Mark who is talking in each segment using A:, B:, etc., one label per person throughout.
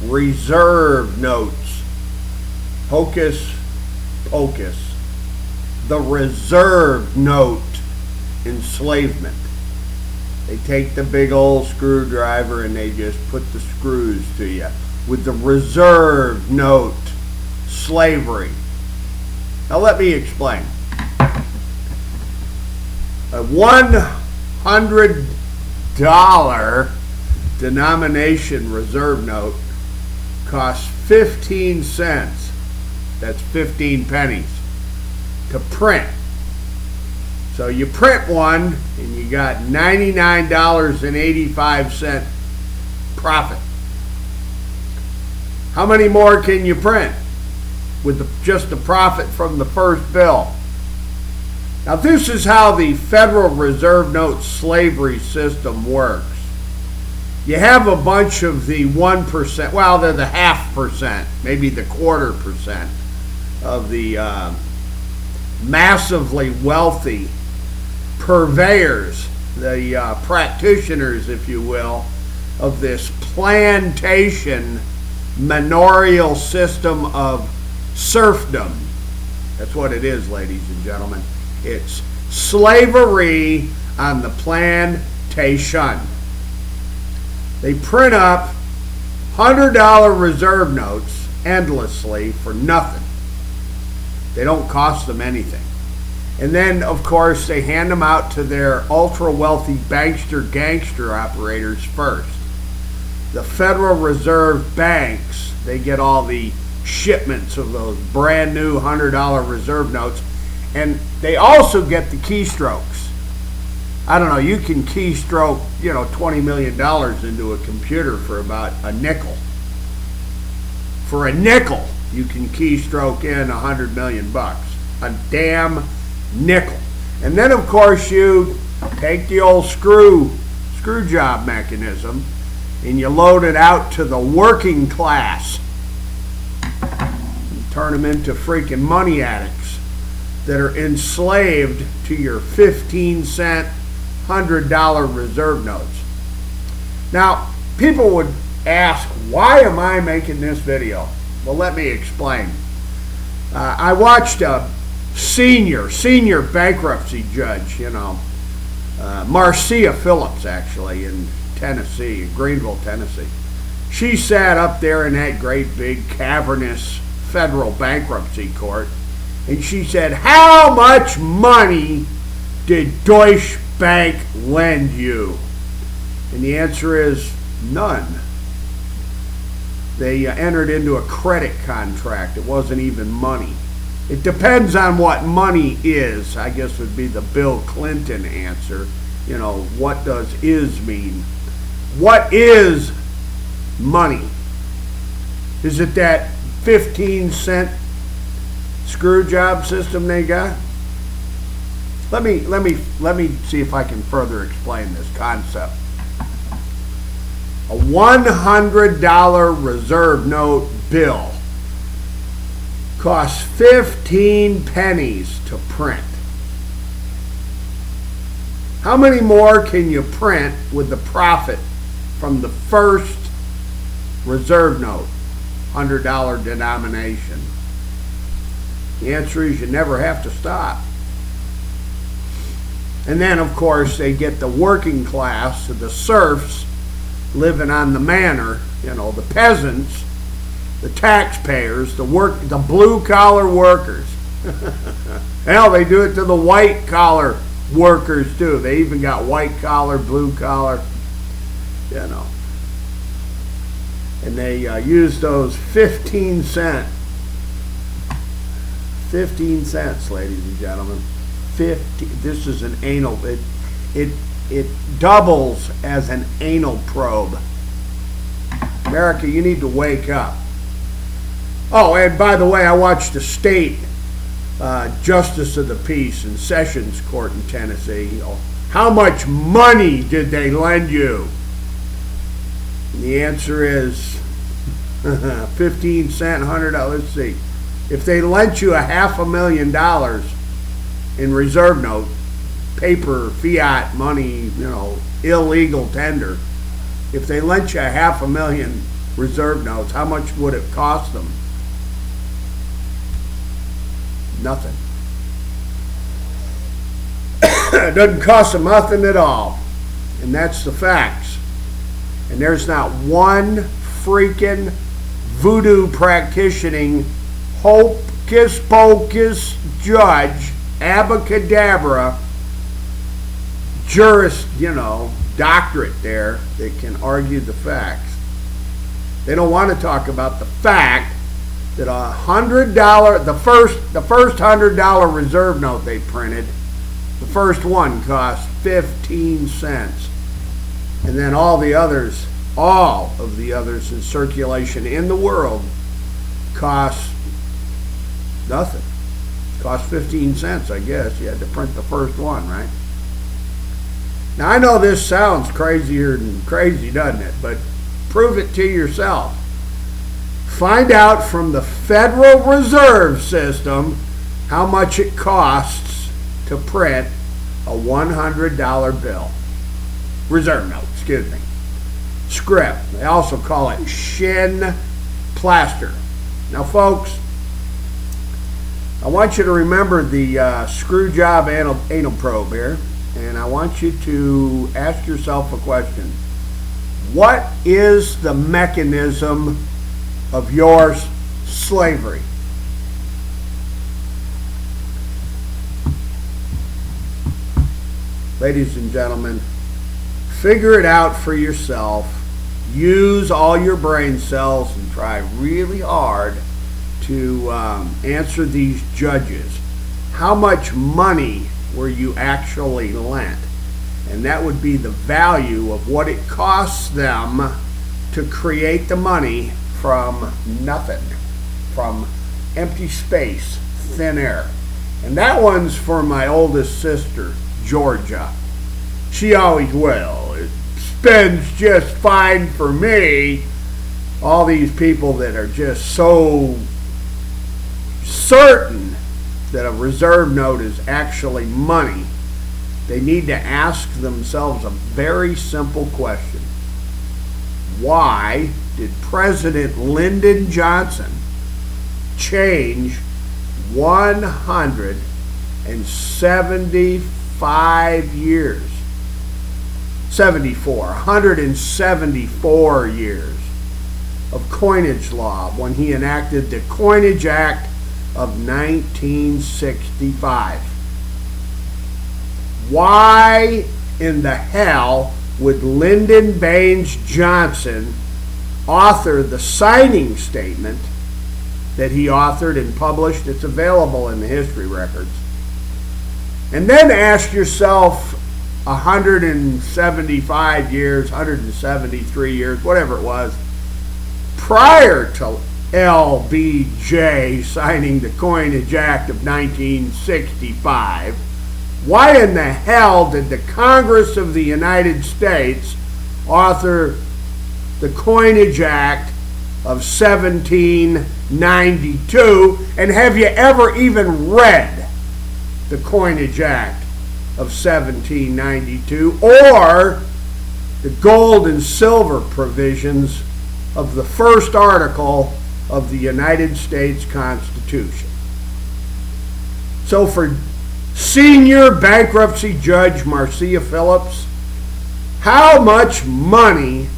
A: reserve notes. Hocus pocus. The reserve note enslavement. They take the big old screwdriver and they just put the screws to you with the reserve note slavery. Now let me explain. A $100 denomination reserve note costs 15 cents. That's 15 pennies to print. So you print one and you got $99.85 profit. How many more can you print with just the profit from the first bill? Now this is how the Federal Reserve Note slavery system works. You have a bunch of the 1%, well, they're the 0.5%, maybe the 1/4% of the massively wealthy purveyors, the practitioners, if you will, of this plantation manorial system of serfdom. That's what it is, ladies and gentlemen. It's slavery on the plantation. They print up $100 reserve notes endlessly for nothing. They don't cost them anything. And then, of course, they hand them out to their ultra-wealthy bankster-gangster operators first. The Federal Reserve banks, they get all the shipments of those brand new $100 reserve notes, and they also get the keystrokes. I don't know, you can keystroke, $20 million into a computer for about a nickel. For a nickel, you can keystroke in $100 million bucks. A damn nickel. And then, of course, you take the old screw job mechanism and you load it out to the working class. You turn them into freaking money addicts that are enslaved to your 15-cent $100 reserve notes. Now, people would ask, why am I making this video? Well, let me explain. I watched a senior bankruptcy judge, Marcia Phillips, actually, in Tennessee, in Greenville, Tennessee. She sat up there in that great big cavernous federal bankruptcy court, and she said, how much money did Deutsche Bank lend you? And the answer is none. They entered into a credit contract. It wasn't even money. It depends on what money is, I guess would be the Bill Clinton answer. What does is mean? What is money? Is it that 15-cent screw job system they got? Let me see if I can further explain this concept. A $100 reserve note bill costs 15 pennies to print. How many more can you print with the profit from the first reserve note, $100 denomination? The answer is you never have to stop. And then, of course, they get the working class, the serfs, living on the manor, the peasants, the taxpayers, the blue-collar workers. Hell, they do it to the white-collar workers, too. They even got white-collar, blue-collar, And they use those 15 cents, ladies and gentlemen. This is an anal, it doubles as an anal probe. America, you need to wake up. Oh, and by the way, I watched a state justice of the peace in Sessions Court in Tennessee. How much money did they lend you? And the answer is 15 cent, $100. Let's see. If they lent you $500,000 in reserve note, paper, fiat money, illegal tender, if they lent you $500,000 reserve notes, how much would it cost them? Nothing. It doesn't cost them nothing at all. And that's the facts. And there's not one freaking voodoo practicing, hocus pocus judge, abacadabra, doctorate there that can argue the facts. They don't want to talk about the fact that $100, the first $100 reserve note they printed, the first one cost 15 cents. And then all of the others in circulation in the world cost nothing. Cost 15 cents, I guess. You had to print the first one, right? Now, I know this sounds crazier than crazy, doesn't it? But prove it to yourself. Find out from the Federal Reserve System how much it costs to print a $100 bill. Reserve note, excuse me. Script. They also call it shin plaster. Now, folks, I want you to remember the screw job anal probe here, and I want you to ask yourself a question. What is the mechanism of your slavery? Ladies and gentlemen, figure it out for yourself. Use all your brain cells and try really hard to answer these judges. How much money were you actually lent? And that would be the value of what it costs them to create the money from nothing, from empty space, thin air. And that one's for my oldest sister, Georgia. She always will. It spends just fine for me. All these people that are just so certain that a reserve note is actually money, they need to ask themselves a very simple question. Why did President Lyndon Johnson change 174 years of coinage law when he enacted the Coinage Act of 1965? Why in the hell would Lyndon Baines Johnson author the signing statement that he authored and published? It's available in the history records. And then ask yourself 175 years, 173 years, whatever it was, prior to LBJ signing the Coinage Act of 1965, why in the hell did the Congress of the United States author the Coinage Act of 1792? And have you ever even read the Coinage Act of 1792 or the gold and silver provisions of the first article of the United States Constitution? So for Senior Bankruptcy Judge Marcia Phillips, how much money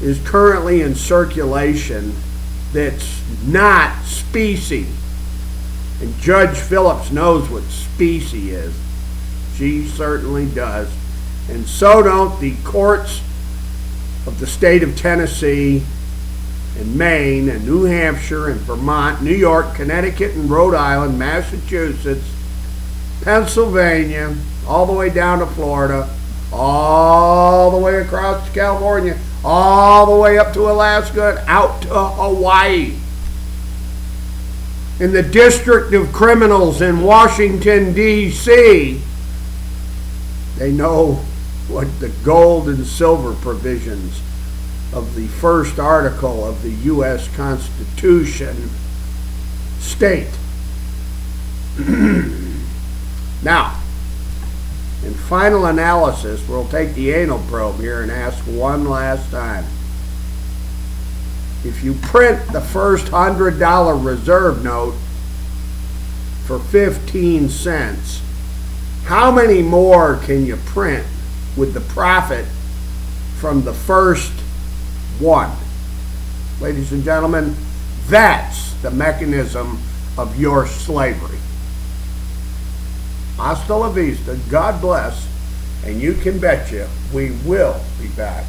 A: is currently in circulation that's not specie? And Judge Phillips knows what specie is. She certainly does. And so don't the courts of the state of Tennessee and Maine and New Hampshire and Vermont, New York, Connecticut and Rhode Island, Massachusetts, Pennsylvania, all the way down to Florida, all the way across to California, all the way up to Alaska and out to Hawaii. In the District of Criminals in Washington, D.C., they know what the gold and silver provisions of the first article of the U.S. Constitution state. Now, in final analysis, we'll take the anal probe here and ask one last time. If you print the first $100 reserve note for 15 cents, how many more can you print with the profit from the first one? Ladies and gentlemen, that's the mechanism of your slavery. Hasta la vista, God bless, and you can bet you we will be back